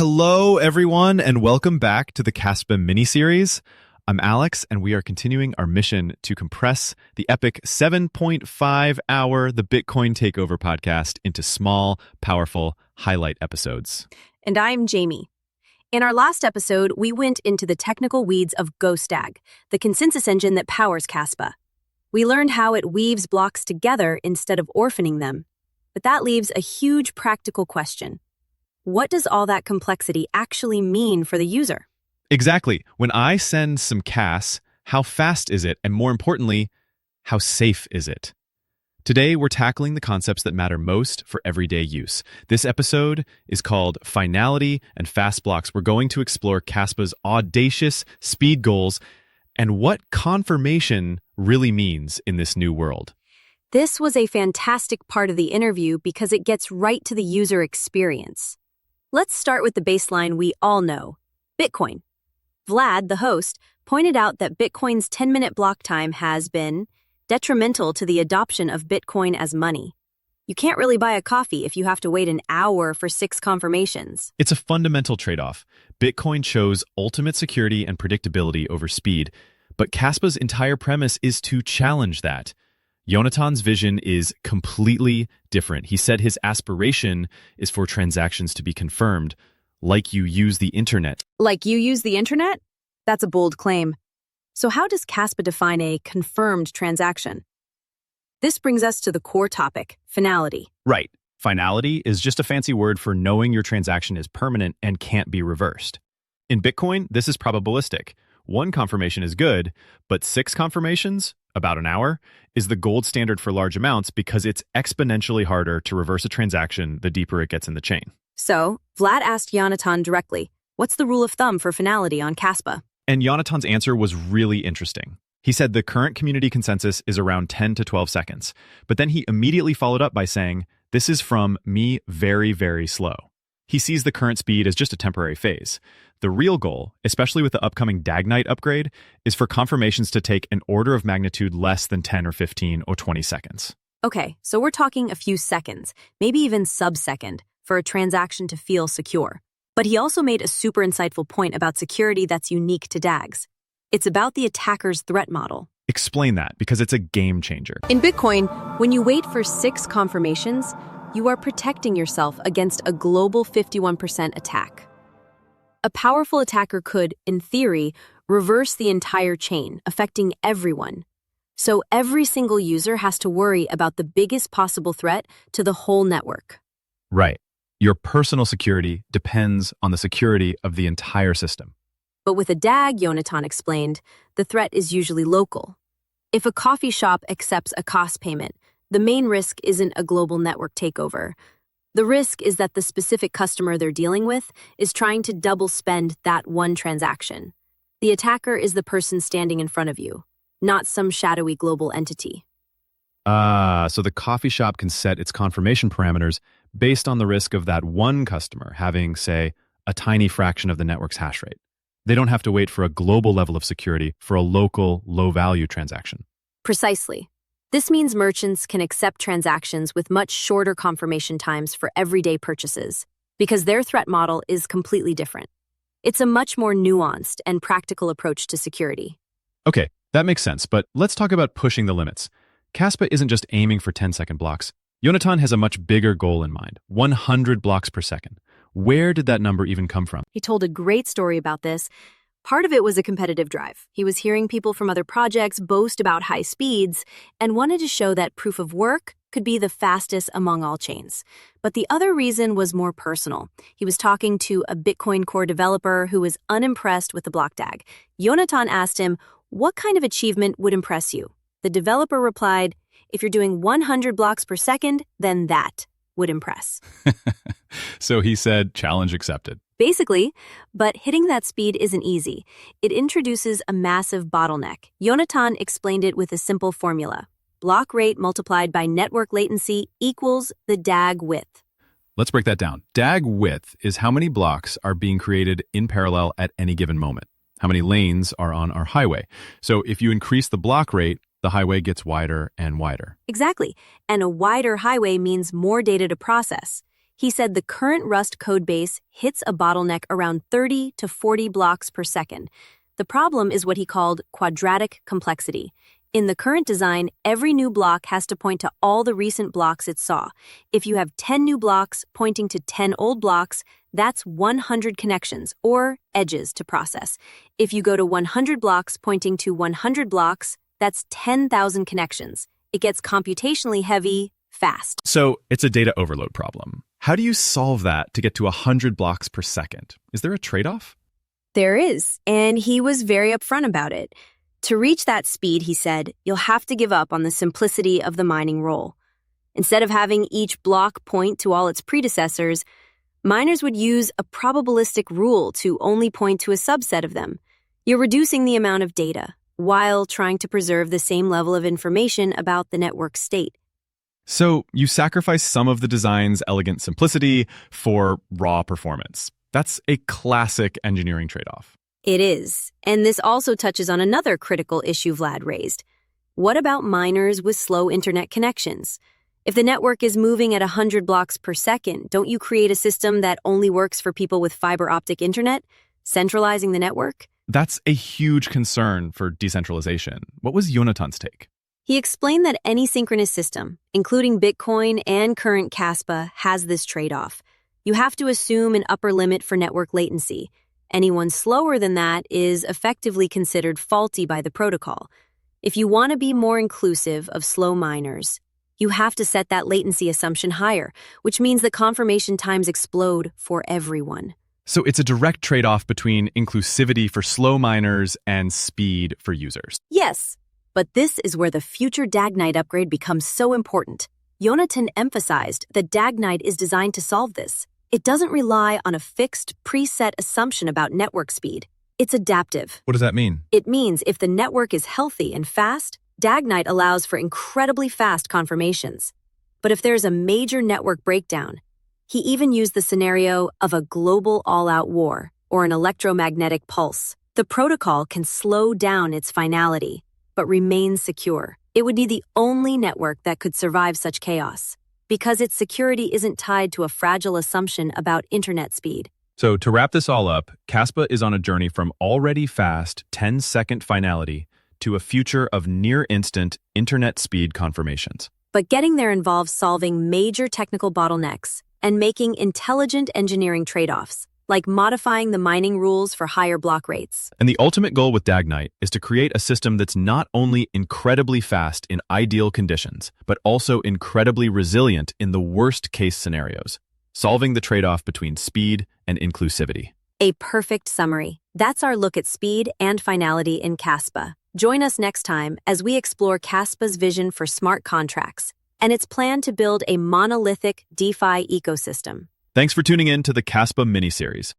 Hello, everyone, and welcome back to the Kaspa Miniseries. I'm Alex, and we are continuing our mission to compress the epic 7.5-hour The Bitcoin Takeover podcast into small, powerful highlight episodes. And I'm Jamie. In our last episode, we went into the technical weeds of GoStag, the consensus engine that powers Kaspa. We learned how it weaves blocks together instead of orphaning them. But that leaves a huge practical question. What does all that complexity actually mean for the user? Exactly. When I send some Cas, how fast is it? And more importantly, how safe is it? Today, we're tackling the concepts that matter most for everyday use. This episode is called Finality and Fast Blocks. We're going to explore Kaspa's audacious speed goals and what confirmation really means in this new world. This was a fantastic part of the interview because it gets right to the user experience. Let's start with the baseline we all know, Bitcoin. Vlad, the host, pointed out that Bitcoin's 10-minute block time has been detrimental to the adoption of Bitcoin as money. You can't really buy a coffee if you have to wait an hour for 6 confirmations. It's a fundamental trade-off. Bitcoin chose ultimate security and predictability over speed, but Kaspa's entire premise is to challenge that. Yonatan's vision is completely different. He said his aspiration is for transactions to be confirmed, like you use the internet. Like you use the internet? That's a bold claim. So how does Kaspa define a confirmed transaction? This brings us to the core topic, finality. Right. Finality is just a fancy word for knowing your transaction is permanent and can't be reversed. In Bitcoin, this is probabilistic. 1 confirmation is good, but 6 confirmations, about an hour, is the gold standard for large amounts because it's exponentially harder to reverse a transaction the deeper it gets in the chain. So, Vlad asked Yonatan directly, what's the rule of thumb for finality on Kaspa? And Yonatan's answer was really interesting. He said the current community consensus is around 10 to 12 seconds, but then he immediately followed up by saying, this is from me very, very slow. He sees the current speed as just a temporary phase. The real goal, especially with the upcoming Dagnite upgrade, is for confirmations to take an order of magnitude less than 10 or 15 or 20 seconds. Okay, so we're talking a few seconds, maybe even sub-second, for a transaction to feel secure. But he also made a super insightful point about security that's unique to DAGs. It's about the attacker's threat model. Explain that, because it's a game changer. In Bitcoin, when you wait for 6 confirmations, you are protecting yourself against a global 51% attack. A powerful attacker could, in theory, reverse the entire chain, affecting everyone. So every single user has to worry about the biggest possible threat to the whole network. Right. Your personal security depends on the security of the entire system. But with a DAG, Yonatan explained, the threat is usually local. If a coffee shop accepts a cost payment, the main risk isn't a global network takeover. The risk is that the specific customer they're dealing with is trying to double spend that one transaction. The attacker is the person standing in front of you, not some shadowy global entity. So the coffee shop can set its confirmation parameters based on the risk of that one customer having, say, a tiny fraction of the network's hash rate. They don't have to wait for a global level of security for a local, low-value transaction. Precisely. This means merchants can accept transactions with much shorter confirmation times for everyday purchases, because their threat model is completely different. It's a much more nuanced and practical approach to security. Okay, that makes sense, but let's talk about pushing the limits. Kaspa isn't just aiming for 10-second blocks. Yonatan has a much bigger goal in mind, 100 blocks per second. Where did that number even come from? He told a great story about this. Part of it was a competitive drive. He was hearing people from other projects boast about high speeds and wanted to show that proof of work could be the fastest among all chains. But the other reason was more personal. He was talking to a Bitcoin Core developer who was unimpressed with the block DAG. Yonatan asked him, what kind of achievement would impress you? The developer replied, if you're doing 100 blocks per second, then that would impress. So he said, challenge accepted. Basically, but hitting that speed isn't easy. It introduces a massive bottleneck. Yonatan explained it with a simple formula. Block rate multiplied by network latency equals the DAG width. Let's break that down. DAG width is how many blocks are being created in parallel at any given moment. How many lanes are on our highway. So if you increase the block rate, the highway gets wider and wider. Exactly. And a wider highway means more data to process. He said the current Rust codebase hits a bottleneck around 30 to 40 blocks per second. The problem is what he called quadratic complexity. In the current design, every new block has to point to all the recent blocks it saw. If you have 10 new blocks pointing to 10 old blocks, that's 100 connections, or edges, to process. If you go to 100 blocks pointing to 100 blocks, that's 10,000 connections. It gets computationally heavy, fast. So it's a data overload problem. How do you solve that to get to 100 blocks per second? Is there a trade-off? There is, and he was very upfront about it. To reach that speed, he said, you'll have to give up on the simplicity of the mining role. Instead of having each block point to all its predecessors, miners would use a probabilistic rule to only point to a subset of them. You're reducing the amount of data, while trying to preserve the same level of information about the network state. So you sacrifice some of the design's elegant simplicity for raw performance. That's a classic engineering trade-off. It is, and this also touches on another critical issue Vlad raised. What about miners with slow internet connections? If the network is moving at 100 blocks per second, don't you create a system that only works for people with fiber optic internet, centralizing the network? That's a huge concern for decentralization. What was Yonatan's take? He explained that any synchronous system, including Bitcoin and current Kaspa, has this trade-off. You have to assume an upper limit for network latency. Anyone slower than that is effectively considered faulty by the protocol. If you want to be more inclusive of slow miners, you have to set that latency assumption higher, which means that confirmation times explode for everyone. So it's a direct trade-off between inclusivity for slow miners and speed for users. Yes, but this is where the future Dagnite upgrade becomes so important. Yonatan emphasized that Dagnite is designed to solve this. It doesn't rely on a fixed, preset assumption about network speed. It's adaptive. What does that mean? It means if the network is healthy and fast, Dagnite allows for incredibly fast confirmations. But if there's a major network breakdown, he even used the scenario of a global all-out war or an electromagnetic pulse. The protocol can slow down its finality, but remain secure. It would be the only network that could survive such chaos, because its security isn't tied to a fragile assumption about internet speed. So to wrap this all up, Kaspa is on a journey from already fast 10-second finality to a future of near-instant internet speed confirmations. But getting there involves solving major technical bottlenecks and making intelligent engineering trade-offs, like modifying the mining rules for higher block rates. And the ultimate goal with Dagnite is to create a system that's not only incredibly fast in ideal conditions, but also incredibly resilient in the worst-case scenarios, solving the trade-off between speed and inclusivity. A perfect summary. That's our look at speed and finality in Kaspa. Join us next time as we explore Kaspa's vision for smart contracts and its plan to build a monolithic DeFi ecosystem. Thanks for tuning in to the Kaspa Miniseries.